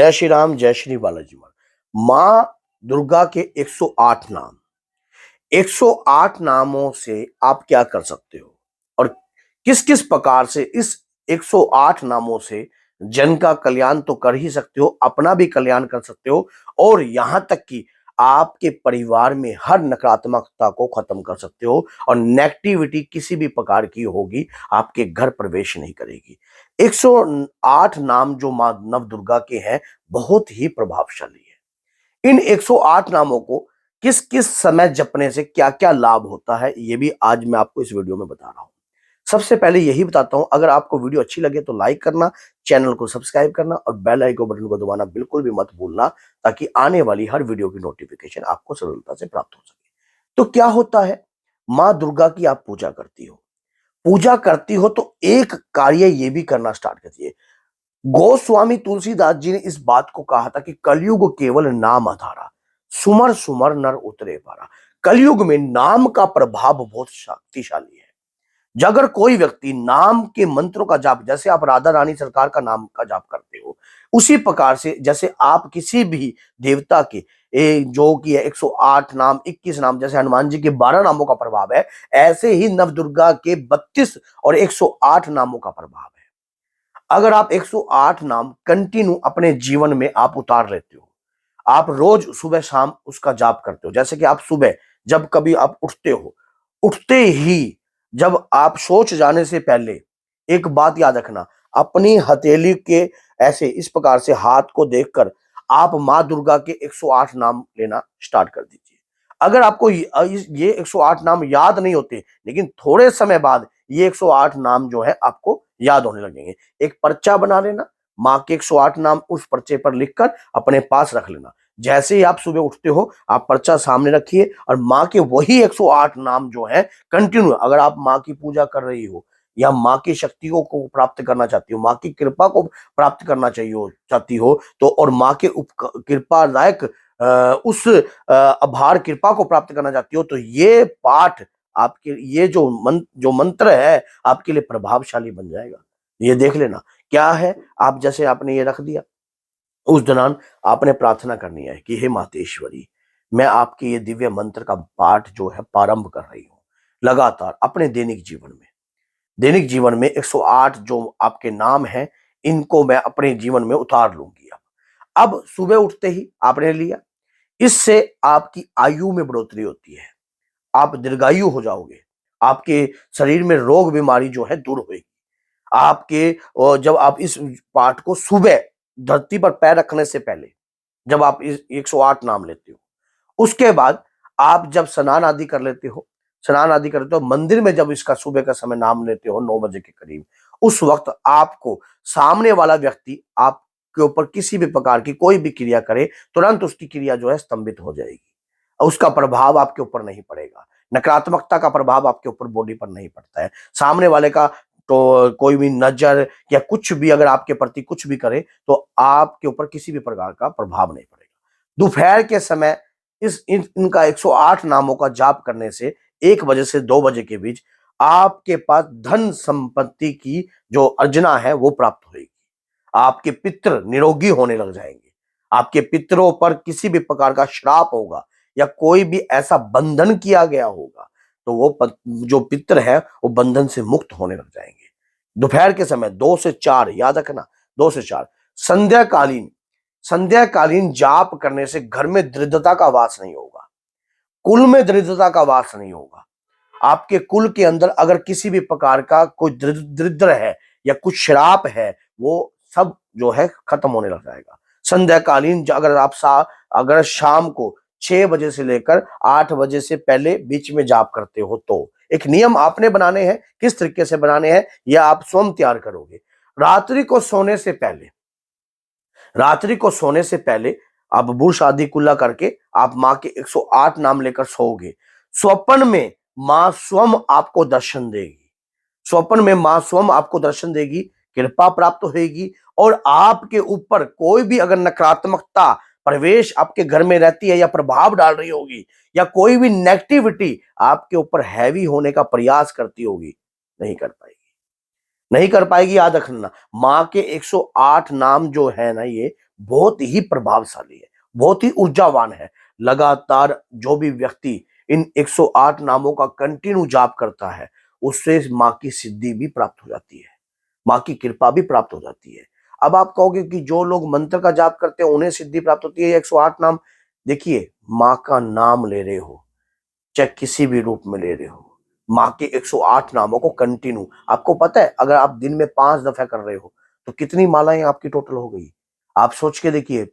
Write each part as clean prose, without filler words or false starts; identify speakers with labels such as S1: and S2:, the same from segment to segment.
S1: जय श्री राम, जय श्री बालाजी मां। मां दुर्गा के 108 नाम। 108 नामों से आप क्या कर सकते हो और किस किस प्रकार से इस 108 नामों से जन का कल्याण तो कर ही सकते हो, अपना भी कल्याण कर सकते हो और यहां तक कि आपके परिवार में हर नकारात्मकता को खत्म कर सकते हो और नेगेटिविटी किसी भी प्रकार की होगी आपके घर प्रवेश नहीं करेगी। 108 नाम जो मां नव दुर्गा के हैं बहुत ही प्रभावशाली है। इन 108 नामों को किस किस समय जपने से क्या क्या लाभ होता है ये भी आज मैं आपको इस वीडियो में बता रहा हूं। सबसे पहले यही बताता हूं, अगर आपको वीडियो अच्छी लगे तो लाइक करना, चैनल को सब्सक्राइब करना और बेल आइकन बटन को दबाना बिल्कुल भी मत भूलना, ताकि आने वाली हर वीडियो की नोटिफिकेशन आपको सरलता से प्राप्त हो सके। तो क्या होता है, मां दुर्गा की आप पूजा करती हो तो एक कार्य ये भी करना स्टार्ट कीजिए। गोस्वामी तुलसीदास जी ने इस बात को कहा था कि कलयुग केवल नाम आधारा, सुमर सुमर नर उतरे पारा। कलयुग में नाम का प्रभाव बहुत शक्तिशाली है। अगर कोई व्यक्ति नाम के मंत्रों का जाप, जैसे आप राधा रानी सरकार का नाम का जाप करते हो, उसी प्रकार से जैसे आप किसी भी देवता के जो कि है 108 नाम, 21 नाम, जैसे हनुमान जी के 12 नामों का प्रभाव है, ऐसे ही नवदुर्गा के 32 और 108 नामों का प्रभाव है। अगर आप 108 नाम कंटिन्यू अपने जीवन में आप उतार लेते हो, आप रोज सुबह शाम उसका जाप करते हो, जैसे कि आप सुबह जब कभी आप उठते हो, उठते ही जब आप सोच जाने से पहले एक बात याद रखना, अपनी हथेली के ऐसे इस प्रकार से हाथ को देखकर आप मां दुर्गा के 108 नाम लेना स्टार्ट कर दीजिए। अगर आपको ये 108 नाम याद नहीं होते, लेकिन थोड़े समय बाद ये 108 नाम जो है आपको याद होने लगेंगे। एक पर्चा बना लेना, मां के 108 नाम उस पर्चे पर लिखकर अपने पास रख लेना। जैसे ही आप सुबह उठते हो, आप पर्चा सामने रखिए और मां के वही 108 नाम जो है कंटिन्यू, अगर आप मां की पूजा कर रही हो या मां की शक्तियों को प्राप्त करना चाहती हो, मां की कृपा को प्राप्त करना चाहिए चाहती हो, तो और मां के कृपादायक उस आभार कृपा को प्राप्त करना चाहती हो, तो ये पाठ आपके, ये जो मंत्र है आपके लिए प्रभावशाली बन जाएगा। ये देख लेना क्या है। आप जैसे आपने ये रख दिया, उस दौरान आपने प्रार्थना करनी है कि हे मातेश्वरी, मैं आपके ये दिव्य मंत्र का पाठ जो है प्रारंभ कर रही हूँ लगातार अपने दैनिक जीवन में 108 जो आपके नाम हैं, इनको मैं अपने जीवन में उतार लूंगी। अब सुबह उठते ही आपने लिया, इससे आपकी आयु में बढ़ोतरी होती है, आप दीर्घायु हो जाओगे, आपके शरीर में रोग बीमारी जो है दूर होगी। आपके जब आप इस पाठ को सुबह धरती पर पैर रखने से पहले जब आप इस 108 नाम लेते हो, उसके बाद आप जब स्नान आदि करते हो, मंदिर में जब इसका सुबह का समय नाम लेते हो 9 बजे के करीब, उस वक्त आपको सामने वाला व्यक्ति आपके ऊपर किसी भी प्रकार की कोई भी क्रिया करे, तुरंत उसकी क्रिया जो है स्तंभित हो जाएगी। उसका प्रभाव आपके ऊपर नहीं पड़ेगा, नकारात्मकता का प्रभाव आपके ऊपर बॉडी पर नहीं पड़ता है। सामने वाले का तो कोई भी नजर या कुछ भी अगर आपके प्रति कुछ भी करे, तो आपके ऊपर किसी भी प्रकार का प्रभाव नहीं पड़ेगा। दोपहर के समय इनका 108 नामों का जाप करने से 1 बजे से 2 बजे के बीच आपके पास धन संपत्ति की जो अर्जना है वो प्राप्त होगी। आपके पितृ निरोगी होने लग जाएंगे। आपके पितरों पर किसी भी प्रकार का श्राप होगा या कोई भी ऐसा बंधन किया गया होगा, तो वो जो पितृ है वो बंधन से मुक्त होने लग जाएंगे। दोपहर के समय 2 से 4, याद रखना 2 से 4, संध्याकालीन जाप करने से घर में दरिद्रता का वास नहीं होगा, कुल में दरिद्रता का वास नहीं होगा। आपके कुल के अंदर अगर किसी भी प्रकार का कोई दरिद्र है या कुछ श्राप है, वो सब जो है खत्म होने लग जाएगा। संध्याकालीन अगर शाम को 6 बजे से लेकर 8 बजे से पहले बीच में जाप करते हो, तो एक नियम आपने बनाने हैं। किस तरीके से बनाने हैं यह आप स्वयं तैयार करोगे। रात्रि को सोने से पहले रात्रि को सोने से पहले आप बुर्श आदि कुल्ला करके आप मां के 108 नाम लेकर सोओगे। स्वप्न में मां स्वयं आपको दर्शन देगी। स्वप्न में मां स्वयं आपको दर्शन देगी, कृपा प्राप्त होगी और आपके ऊपर कोई भी अगर नकारात्मकता प्रवेश आपके घर में रहती है या प्रभाव डाल रही होगी या कोई भी नेगेटिविटी आपके ऊपर हैवी होने का प्रयास करती होगी, नहीं कर पाएगी। याद रखना, मां के 108 नाम जो है ना, ये बहुत ही प्रभावशाली है, बहुत ही ऊर्जावान है। लगातार जो भी व्यक्ति इन 108 नामों का कंटिन्यू जाप करता है, उससे माँ की सिद्धि भी प्राप्त हो जाती है, माँ की कृपा भी प्राप्त हो जाती है। अब आप कहोगे कि जो लोग मंत्र का जाप करते हैं उन्हें सिद्धि प्राप्त होती है, 108 नाम। देखिए, माँ का नाम ले रहे हो, चाहे किसी भी रूप में ले रहे हो, माँ के 108 नामों को कंटिन्यू, आपको पता है अगर आप दिन में 5 दफा कर रहे हो तो कितनी मालाएं आपकी टोटल हो गई। आप सोच के देखिए,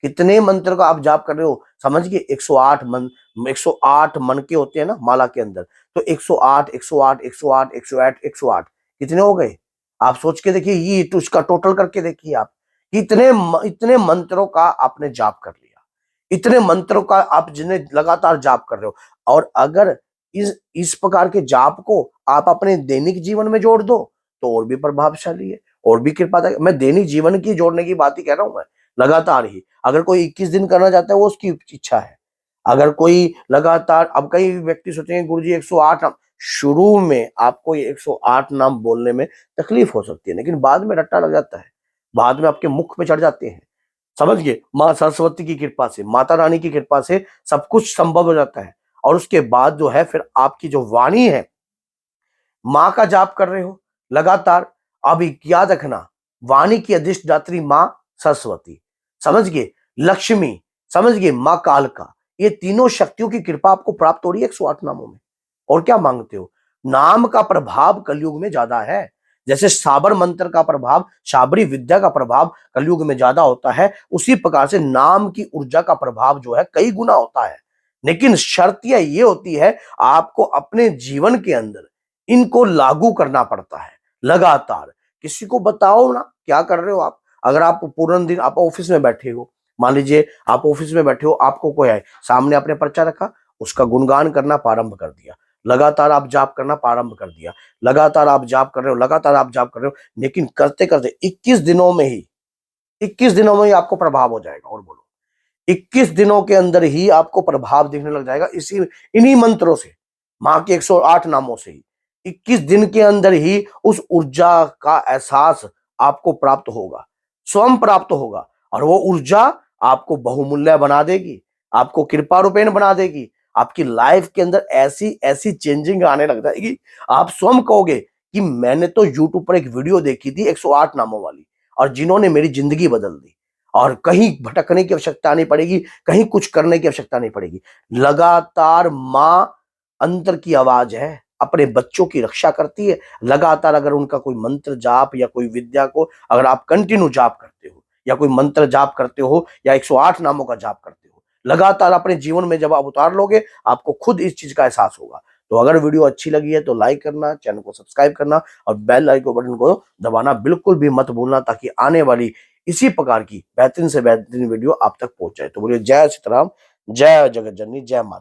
S1: कितने मंत्र का आप जाप कर रहे हो, समझ गए। 108 मन, 108 मन के होते हैं ना माला के अंदर, तो 108 108 108 108 108 कितने हो गए। आप सोच के देखिए, ये तो उसका टोटल करके देखिए आप, इतने मंत्रों का आपने जाप कर लिया, इतने मंत्रों का आप जिन्हें लगातार जाप कर रहे हो। और अगर इस प्रकार के जाप को आप अपने दैनिक जीवन में जोड़ दो तो और भी प्रभावशाली है, और भी कृपादायक। मैं दैनिक जीवन की जोड़ने की बात ही कह रहा हूं, मैं लगातार ही। अगर कोई 21 दिन करना चाहता है वो उसकी इच्छा है। अगर कोई लगातार, अब कई व्यक्ति सोचेंगे गुरुजी 108 नाम, शुरू में आपको ये 108 नाम बोलने में तकलीफ हो सकती है, लेकिन बाद में रट्टा लग जाता है, बाद में आपके मुख पे चढ़ जाते हैं। समझ गए, माँ सरस्वती की कृपा से, माता रानी की कृपा से सब कुछ संभव हो जाता है। और उसके बाद जो है फिर आपकी जो वाणी है, माँ का जाप कर रहे हो लगातार। अब याद रखना, वाणी की अधिष्ठात्री माँ सरस्वती, समझ गए, लक्ष्मी, समझ गए, माँ कालका, ये तीनों शक्तियों की कृपा आपको प्राप्त हो रही है 108 नामों में। और क्या मांगते हो। नाम का प्रभाव कलयुग में ज्यादा है। जैसे साबर मंत्र का प्रभाव, शाबरी विद्या का प्रभाव कलयुग में ज्यादा होता है, उसी प्रकार से नाम की ऊर्जा का प्रभाव जो है कई गुना होता है। लेकिन शर्त ये होती है, आपको अपने जीवन के अंदर इनको लागू करना पड़ता है लगातार। किसी को बताओ ना क्या कर रहे हो आप। अगर आप पूर्ण दिन आप ऑफिस में बैठे हो, मान लीजिए आप ऑफिस में बैठे हो, आपको कोई है सामने, आपने पर्चा रखा, उसका गुणगान करना प्रारंभ कर दिया, लगातार आप जाप करना प्रारंभ कर दिया, लगातार आप जाप कर रहे हो, लगातार आप जाप कर रहे हो, लेकिन करते करते 21 दिनों में ही आपको प्रभाव हो जाएगा। और बोलो, 21 दिनों के अंदर ही आपको प्रभाव दिखने लग जाएगा, इन्हीं मंत्रों से, माँ के 108 नामों से ही 21 दिन के अंदर ही उस ऊर्जा का एहसास आपको प्राप्त होगा, स्वयं प्राप्त होगा। और वो ऊर्जा आपको बहुमूल्य बना देगी, आपको कृपा रूपेण बना देगी। आपकी लाइफ के अंदर ऐसी ऐसी चेंजिंग आने लग जाएगी, आप स्वयं कहोगे कि मैंने तो यूट्यूब पर एक वीडियो देखी थी 108 नामों वाली, और जिन्होंने मेरी जिंदगी बदल दी। और कहीं भटकने की आवश्यकता नहीं पड़ेगी, कहीं कुछ करने की आवश्यकता नहीं पड़ेगी। लगातार माँ अंतर की आवाज है, अपने बच्चों की रक्षा करती है। लगातार अगर उनका कोई मंत्र जाप या कोई विद्या को अगर आप कंटिन्यू जाप करते हो, या कोई मंत्र जाप करते हो, या 108 नामों का जाप करते हो, लगातार अपने जीवन में जब आप उतार लोगे, आपको खुद इस चीज का एहसास होगा। तो अगर वीडियो अच्छी लगी है तो लाइक करना, चैनल को सब्सक्राइब करना, और बेल आइकन बटन को दबाना बिल्कुल भी मत भूलना, ताकि आने वाली इसी प्रकार की बेहतरीन से बेहतरीन वीडियो आप तक पहुंच जाए। तो बोलिए जय सीताराम, जय जगत जननी, जय माता।